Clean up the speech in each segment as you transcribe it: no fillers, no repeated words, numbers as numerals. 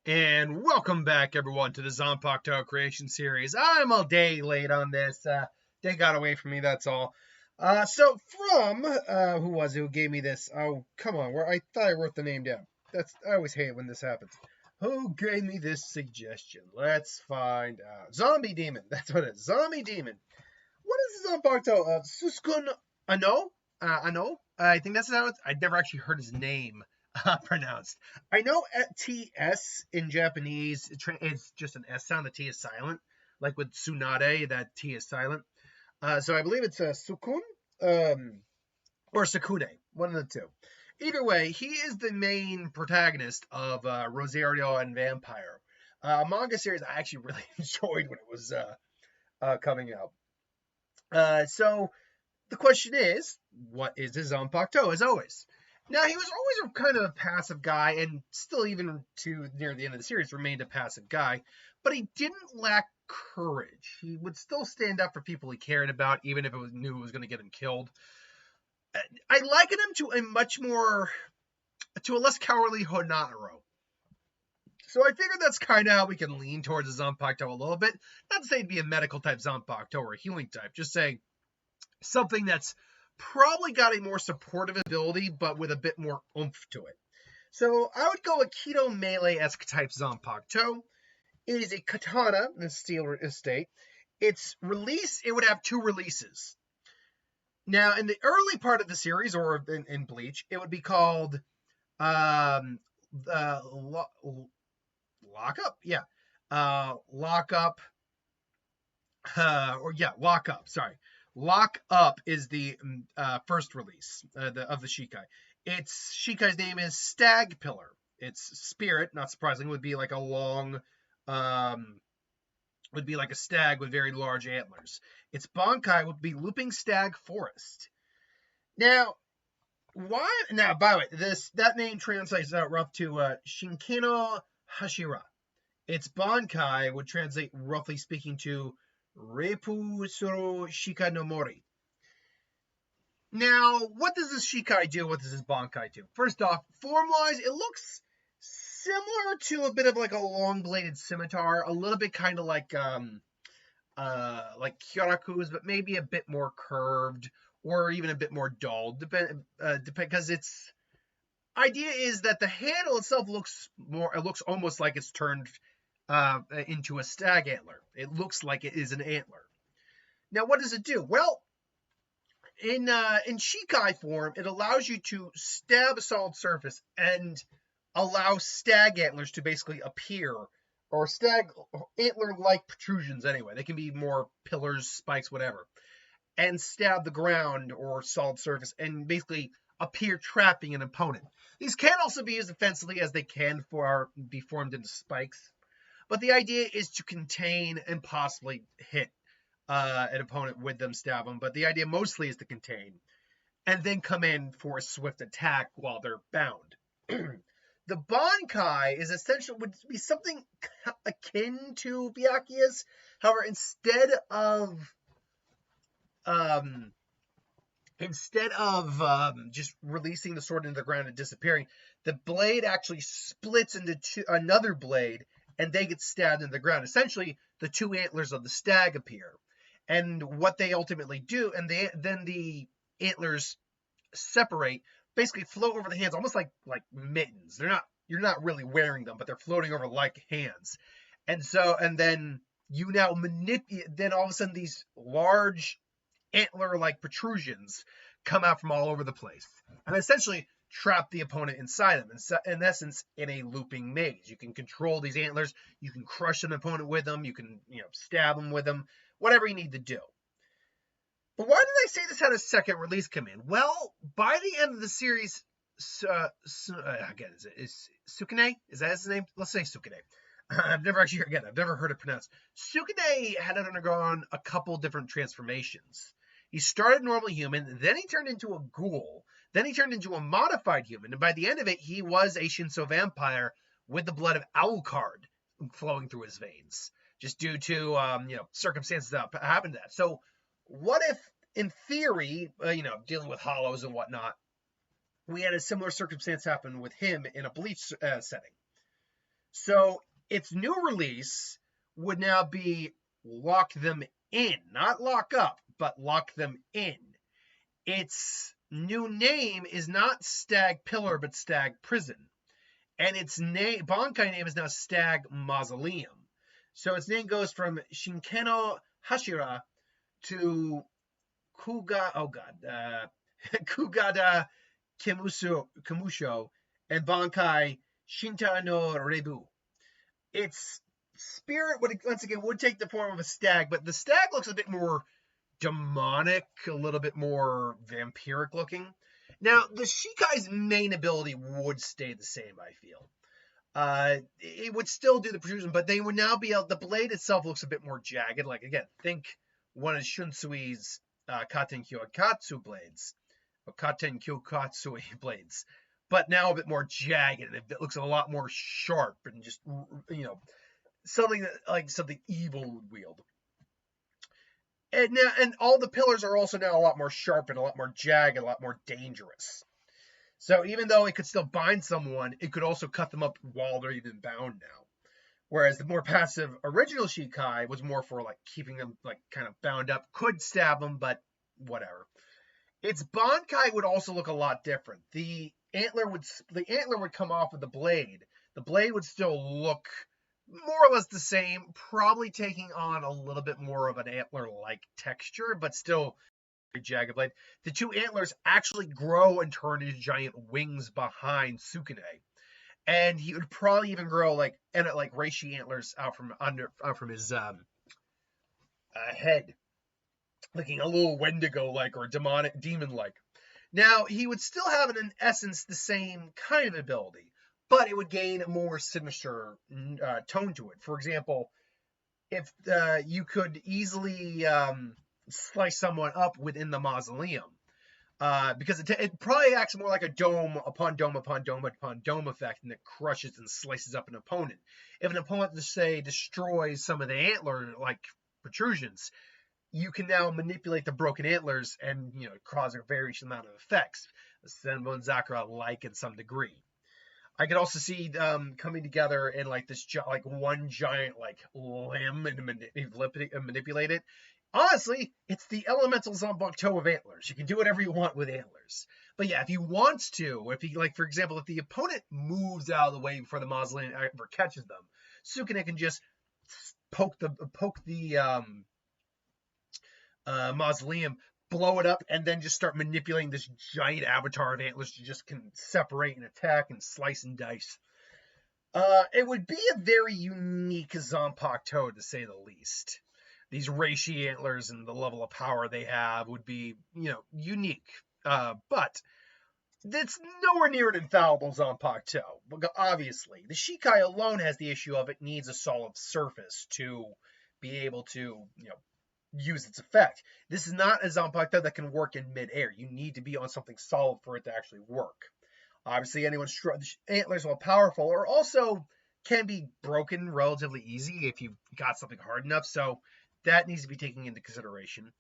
And welcome back, everyone, to the Zanpakuto creation series. I'm a day late on this. They got away from me, that's all. So from who was it who gave me this? Oh, come on, where I thought I wrote the name down. I always hate when this happens. Who gave me this suggestion? Let's find out. Zombie Demon. That's what it is. Zombie Demon. What is the Zanpakuto? Tsukune Aono? Aono? I think that's how it's. I'd never actually heard his name pronounced. I know TS in Japanese it's just an S sound. The T is silent, like with Tsunade, that T is silent. So I believe it's Sukun or Tsukune, one of the two. Either way, he is the main protagonist of Rosario and Vampire, a manga series I actually really enjoyed when it was coming out. So the question is, what is his Zanpakuto, as always? Now, he was always a kind of a passive guy, and still even to near the end of the series remained a passive guy, but he didn't lack courage. He would still stand up for people he cared about, even if knew it was going to get him killed. I liken him to a less cowardly Honaro. So I figured that's kind of how we can lean towards the Zanpakuto a little bit. Not to say it'd be a medical type Zanpakuto or a healing type, just saying something that's probably got a more supportive ability, but with a bit more oomph to it. So I would go a Keto Melee-esque type Zanpakuto. It is a katana in the steel estate. Its release, it would have 2 releases. Now, in the early part of the series, or in Bleach, it would be called Lockup? Yeah. Lockup. Lockup, sorry. Lock Up is the first release of the Shikai. Its Shikai's name is Stag Pillar. Its spirit, not surprisingly, would be like a long, would be like a stag with very large antlers. Its Bankai would be Looping Stag Forest. Now, why? Now, by the way, that name translates out rough to Shinkino Hashira. Its Bankai would translate, roughly speaking, to Repu Soro Shika no Mori. Now, what does this Shikai do? What does this Bankai do? First off, form-wise, it looks similar to a bit of like a long-bladed scimitar, a little bit kind of like Kyaraku's, but maybe a bit more curved or even a bit more dull, because its idea is that the handle itself looks almost like it's turned into a stag antler. It looks like it is an antler. Now, what does it do? Well, in Shikai form, it allows you to stab a solid surface and allow stag antlers to basically appear, or stag antler-like protrusions anyway. They can be more pillars, spikes, whatever, and stab the ground or solid surface and basically appear trapping an opponent. These can also be used offensively, as they can be formed into spikes. But the idea is to contain and possibly hit an opponent with them, stab them. But the idea mostly is to contain and then come in for a swift attack while they're bound. The Bankai is essentially would be something akin to Byakuya's. However, instead of just releasing the sword into the ground and disappearing, the blade actually splits into another blade, and they get stabbed into the ground. Essentially, the 2 antlers of the stag appear. And what they ultimately do, and then the antlers separate, basically float over the hands, almost like mittens. You're not really wearing them, but they're floating over like hands. And then you now manipulate, then all of a sudden these large antler-like protrusions come out from all over the place and essentially trap the opponent inside them. In essence, in a looping maze. You can control these antlers. You can crush an opponent with them. You can, stab them with them. Whatever you need to do. But why did I say this had a second release come in? Well, by the end of the series, again, is Tsukune? Is that his name? Let's say Tsukune. I've never heard it pronounced. Tsukune had undergone a couple different transformations. He started normally human, then he turned into a ghoul, then he turned into a modified human, and by the end of it, he was a Shinso vampire with the blood of Alucard flowing through his veins, just due to circumstances that happened to that. So, what if, in theory, dealing with hollows and whatnot, we had a similar circumstance happen with him in a Bleach setting? So its new release would now be Lock Them In, not lock up, but lock them in. Its new name is not Stag Pillar, but Stag Prison. And its name, Bankai name is now Stag Mausoleum. So its name goes from Shinkeno Hashira to Kugada Kimusho, and Bankai Shinta no Rebu. Its spirit would once again would take the form of a stag, but the stag looks a bit more demonic, a little bit more vampiric looking. Now, the Shikai's main ability would stay the same, I feel. It would still do the protrusion, but they would now be able, the blade itself looks a bit more jagged. Like, again, think one of Shunsui's Katen Kyokatsu blades, or Katen Kyokatsu blades, but now a bit more jagged, and it looks a lot more sharp and just, something that, like something evil would wield. And all the pillars are also now a lot more sharp and a lot more jagged, a lot more dangerous. So even though it could still bind someone, it could also cut them up while they're even bound now. Whereas the more passive original Shikai was more for like keeping them like kind of bound up, could stab them, but whatever. Its Bankai would also look a lot different. The antler would come off of the blade. The blade would still look more or less the same, probably taking on a little bit more of an antler-like texture, but still a jagged blade. The two antlers actually grow and turn into giant wings behind Tsukune. And he would probably even grow like reishi antlers out from his head, looking a little Wendigo-like or demon-like. Now, he would still have, in essence, the same kind of ability, but it would gain a more sinister tone to it. For example, if you could easily slice someone up within the mausoleum, because it probably acts more like a dome upon dome upon dome upon dome effect, and it crushes and slices up an opponent. If an opponent, say, destroys some of the antler-like protrusions, you can now manipulate the broken antlers and cause a various amount of effects, Senbon Zakura-like in some degree. I could also see coming together in like this one giant like limb and manipulate it. Honestly, it's the elemental Zanpakuto of antlers. You can do whatever you want with antlers. But yeah, if he wants to, if he, like, for example, if the opponent moves out of the way before the mausoleum ever catches them, Tsukune can just poke the mausoleum, blow it up, and then just start manipulating this giant avatar of antlers to just can separate and attack and slice and dice. It would be a very unique Zanpakuto, to say the least. These reishi antlers and the level of power they have would be, unique. But it's nowhere near an infallible Zanpakuto. Obviously, the Shikai alone has the issue of it needs a solid surface to be able to, use its effect. This is not a Zanpakuto that can work in midair. You need to be on something solid for it to actually work. Obviously, antlers, while powerful, are also can be broken relatively easy if you've got something hard enough. So that needs to be taken into consideration.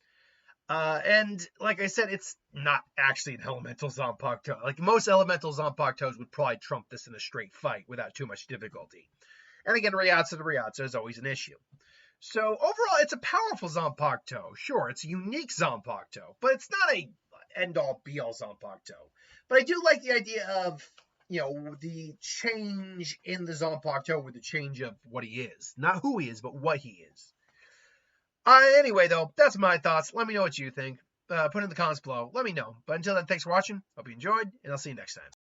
And like I said, it's not actually an elemental Zanpakuto. Like most elemental Zanpakutos would probably trump this in a straight fight without too much difficulty. And again, Ryatsu to Ryatsu is always an issue. So overall, it's a powerful Zanpakuto. Sure, it's a unique Zanpakuto, but it's not a end-all, be-all Zanpakuto. But I do like the idea of, the change in the Zanpakuto with the change of what he is. Not who he is, but what he is. Anyway, though, that's my thoughts. Let me know what you think. Put in the comments below. Let me know. But until then, thanks for watching. Hope you enjoyed, and I'll see you next time.